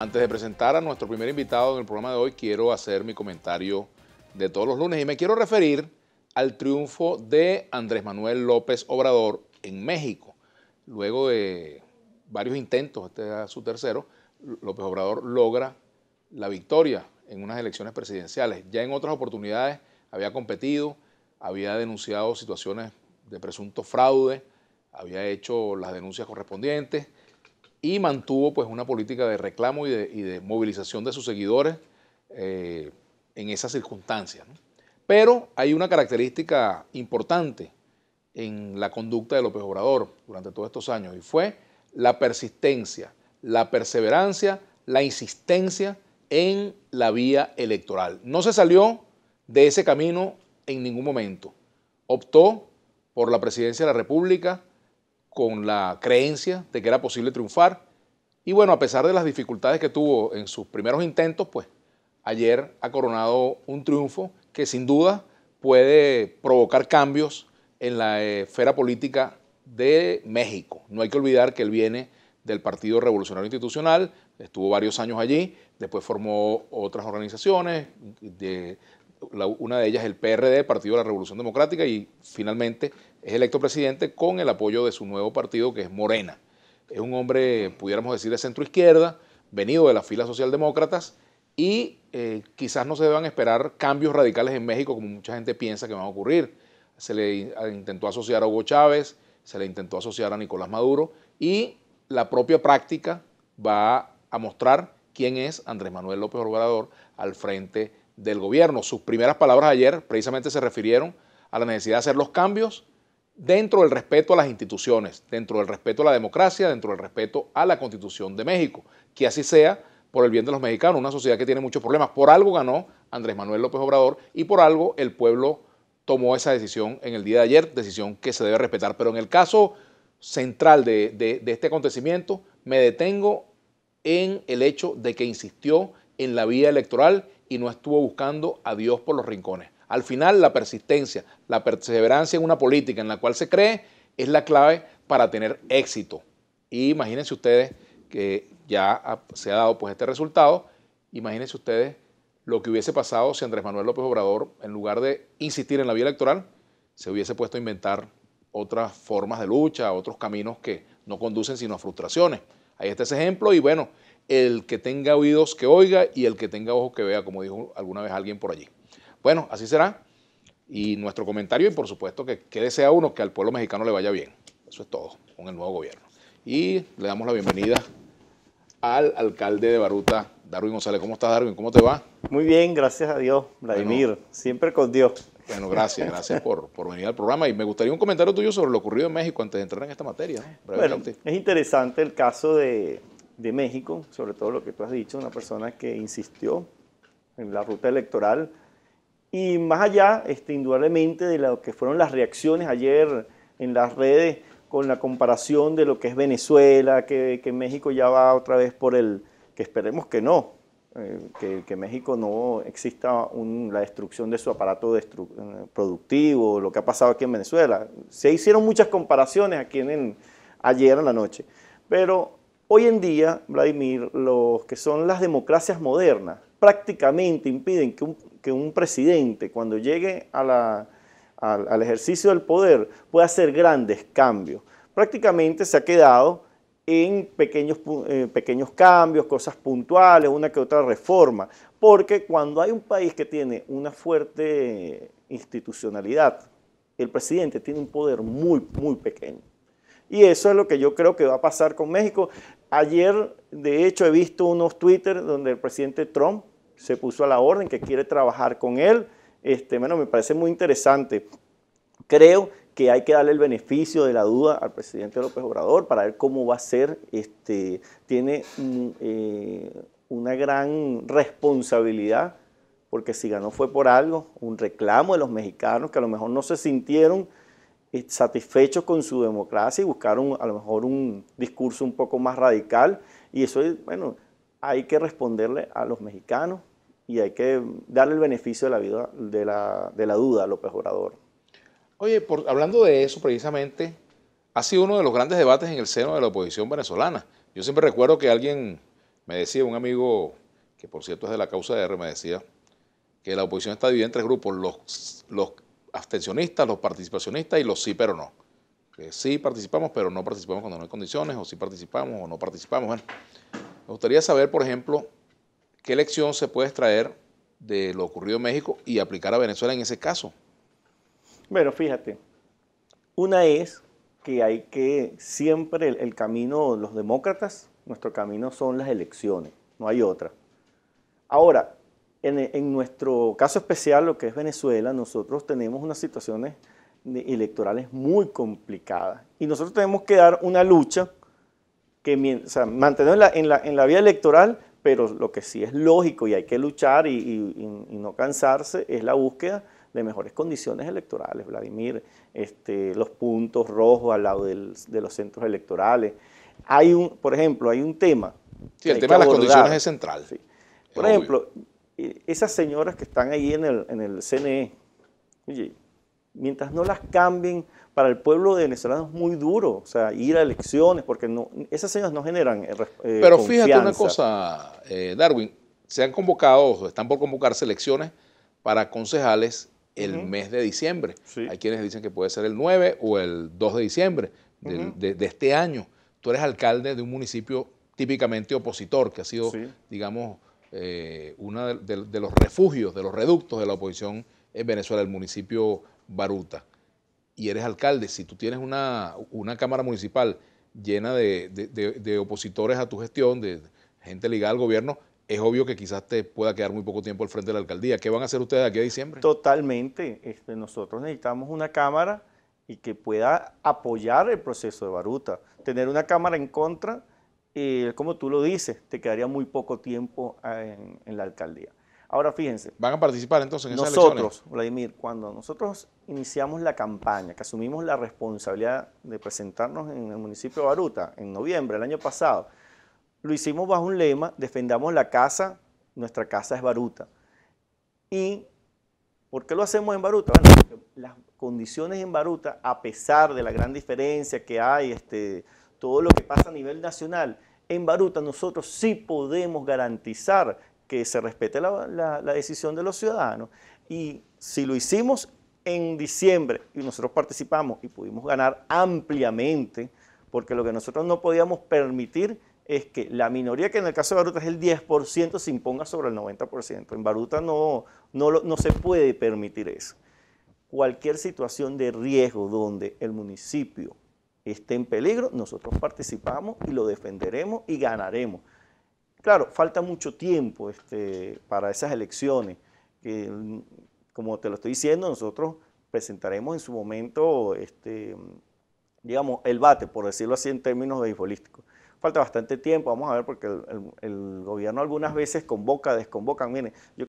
Antes de presentar a nuestro primer invitado en el programa de hoy, quiero hacer mi comentario de todos los lunes y me quiero referir al triunfo de Andrés Manuel López Obrador en México. Luego de varios intentos, este es su tercero, López Obrador logra la victoria en unas elecciones presidenciales. Ya en otras oportunidades había competido, había denunciado situaciones de presunto fraude, había hecho las denuncias correspondientes y mantuvo pues una política de reclamo y de movilización de sus seguidores en esas circunstancias, ¿no? Pero hay una característica importante en la conducta de López Obrador durante todos estos años y fue la persistencia, la perseverancia, la insistencia en la vía electoral. No se salió de ese camino en ningún momento. Optó por la presidencia de la República con la creencia de que era posible triunfar. Y bueno, a pesar de las dificultades que tuvo en sus primeros intentos, pues ayer ha coronado un triunfo que sin duda puede provocar cambios en la esfera política de México. No hay que olvidar que él viene del Partido Revolucionario Institucional, estuvo varios años allí, después formó otras organizaciones, una de ellas el PRD, Partido de la Revolución Democrática, y finalmente es electo presidente con el apoyo de su nuevo partido, que es Morena. Es un hombre, pudiéramos decir, de centro izquierda, venido de las filas socialdemócratas, y quizás no se deban esperar cambios radicales en México como mucha gente piensa que van a ocurrir. Se le intentó asociar a Hugo Chávez, se le intentó asociar a Nicolás Maduro, y la propia práctica va a mostrar quién es Andrés Manuel López Obrador al frente del gobierno. Sus primeras palabras ayer precisamente se refirieron a la necesidad de hacer los cambios dentro del respeto a las instituciones, dentro del respeto a la democracia, dentro del respeto a la Constitución de México. Que así sea por el bien de los mexicanos, una sociedad que tiene muchos problemas. Por algo ganó Andrés Manuel López Obrador y por algo el pueblo tomó esa decisión en el día de ayer, decisión que se debe respetar. Pero en el caso central de este acontecimiento, me detengo en el hecho de que insistió en la vía electoral y no estuvo buscando a Dios por los rincones. Al final, la persistencia, la perseverancia en una política en la cual se cree es la clave para tener éxito. Y imagínense ustedes que ya se ha dado pues este resultado, imagínense ustedes lo que hubiese pasado si Andrés Manuel López Obrador, en lugar de insistir en la vía electoral, se hubiese puesto a inventar otras formas de lucha, otros caminos que no conducen sino a frustraciones. Ahí está ese ejemplo y bueno, el que tenga oídos que oiga y el que tenga ojos que vea, como dijo alguna vez alguien por allí. Bueno, así será. Y nuestro comentario, y por supuesto que desea uno, que al pueblo mexicano le vaya bien. Eso es todo, con el nuevo gobierno. Y le damos la bienvenida al alcalde de Baruta, Darwin González. ¿Cómo estás, Darwin? ¿Cómo te va? Muy bien, gracias a Dios, Vladimir. Bueno, siempre con Dios. Bueno, gracias por venir al programa. Y me gustaría un comentario tuyo sobre lo ocurrido en México antes de entrar en esta materia, ¿no? Bueno, es interesante el caso de México, sobre todo lo que tú has dicho, una persona que insistió en la ruta electoral. Y más allá, indudablemente, de lo que fueron las reacciones ayer en las redes con la comparación de lo que es Venezuela, que México ya va otra vez por que esperemos que no, que México no exista la destrucción de su aparato productivo, lo que ha pasado aquí en Venezuela. Se hicieron muchas comparaciones aquí ayer en la noche, pero hoy en día, Vladimir, los que son las democracias modernas prácticamente impiden que un presidente, cuando llegue al ejercicio del poder, pueda hacer grandes cambios. Prácticamente se ha quedado en pequeños cambios, cosas puntuales, una que otra reforma, porque cuando hay un país que tiene una fuerte institucionalidad, el presidente tiene un poder muy, muy pequeño. Y eso es lo que yo creo que va a pasar con México. Ayer, de hecho, he visto unos Twitter donde el presidente Trump se puso a la orden, que quiere trabajar con él. Bueno, me parece muy interesante. Creo que hay que darle el beneficio de la duda al presidente López Obrador para ver cómo va a ser. Tiene una gran responsabilidad, porque si ganó fue por algo, un reclamo de los mexicanos que a lo mejor no se sintieron satisfechos con su democracia y buscaron a lo mejor un discurso un poco más radical. Y eso es, bueno, hay que responderle a los mexicanos y hay que darle el beneficio de la duda a López Obrador. Oye, hablando de eso precisamente, ha sido uno de los grandes debates en el seno de la oposición venezolana. Yo siempre recuerdo que alguien Me decía un amigo, que por cierto es de la causa R, me decía que la oposición está dividida en tres grupos, los abstencionistas, los participacionistas y los sí pero no. Que sí participamos, pero no participamos cuando no hay condiciones, o sí participamos o no participamos. Bueno, me gustaría saber, por ejemplo, qué lección se puede extraer de lo ocurrido en México y aplicar a Venezuela en ese caso. Bueno, fíjate, una es que hay que siempre el camino, los demócratas, nuestro camino son las elecciones, no hay otra. Ahora, en nuestro caso especial, lo que es Venezuela, nosotros tenemos unas situaciones electorales muy complicadas y nosotros tenemos que dar una lucha que, o sea, mantenerla en la vía electoral, pero lo que sí es lógico y hay que luchar y no cansarse es la búsqueda de mejores condiciones electorales, Vladimir, los puntos rojos al lado de los centros electorales. Por ejemplo, hay un tema. Sí, el tema de las condiciones es central. Sí. Por ejemplo, esas señoras que están ahí en el CNE, oye, mientras no las cambien, para el pueblo venezolano es muy duro, o sea, ir a elecciones, porque no, esas señoras no generan Pero confianza. fíjate una cosa, Darwin, se han convocado, están por convocarse elecciones para concejales el mes de diciembre. Sí. Hay quienes dicen que puede ser el 9 o el 2 de diciembre de este año. Tú eres alcalde de un municipio típicamente opositor, que ha sido, digamos, uno de los refugios, de los reductos de la oposición en Venezuela, el municipio Baruta. Y eres alcalde, si tú tienes una Cámara Municipal llena de opositores a tu gestión, de gente ligada al gobierno, es obvio que quizás te pueda quedar muy poco tiempo al frente de la alcaldía. ¿Qué van a hacer ustedes aquí a diciembre? Totalmente. Nosotros necesitamos una Cámara y que pueda apoyar el proceso de Baruta. Tener una Cámara en contra, como tú lo dices, te quedaría muy poco tiempo en la alcaldía. Ahora fíjense. ¿Van a participar entonces en esas elecciones? Nosotros, Vladimir, cuando nosotros iniciamos la campaña, que asumimos la responsabilidad de presentarnos en el municipio de Baruta en noviembre del año pasado, lo hicimos bajo un lema, defendamos la casa, nuestra casa es Baruta. ¿Y por qué lo hacemos en Baruta? Bueno, porque las condiciones en Baruta, a pesar de la gran diferencia que hay, todo lo que pasa a nivel nacional, en Baruta nosotros sí podemos garantizar que se respete la decisión de los ciudadanos. Y si lo hicimos en diciembre y nosotros participamos y pudimos ganar ampliamente, porque lo que nosotros no podíamos permitir es que la minoría, que en el caso de Baruta es el 10%, se imponga sobre el 90%. En Baruta no se puede permitir eso. Cualquier situación de riesgo donde el municipio esté en peligro, nosotros participamos y lo defenderemos y ganaremos. Claro, falta mucho tiempo para esas elecciones. Como te lo estoy diciendo, nosotros presentaremos en su momento, digamos, el bate, por decirlo así en términos beisbolísticos. Falta bastante tiempo, vamos a ver, porque el gobierno algunas veces convoca, desconvoca. Miren, yo